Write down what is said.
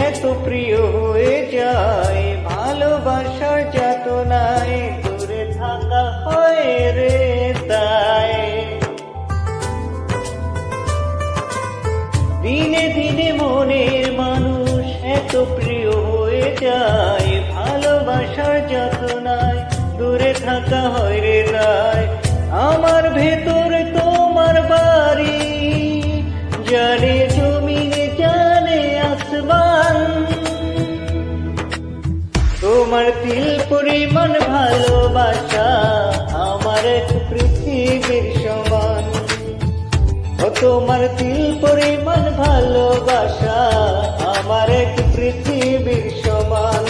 এত প্রিয় হয়ে যায়, ভালোবাসার যাতনায় দূরে থাকা হয় রে তাই। দিনে দিনে মনের মানুষ এত প্রিয় হয়ে যায়, ভালোবাসার যাতনায় দূরে থাকা হয় রে তাই। আমার ভেতরে তোমার বাড়ি, জানে জমিনে জানে আসমান, তোমার তিল পরিমাণ ভালোবাসা আমার এক পৃথিবীর সমান। ও তোমার তিল পরিমাণ ভালোবাসা আমার এক পৃথিবীর সমান।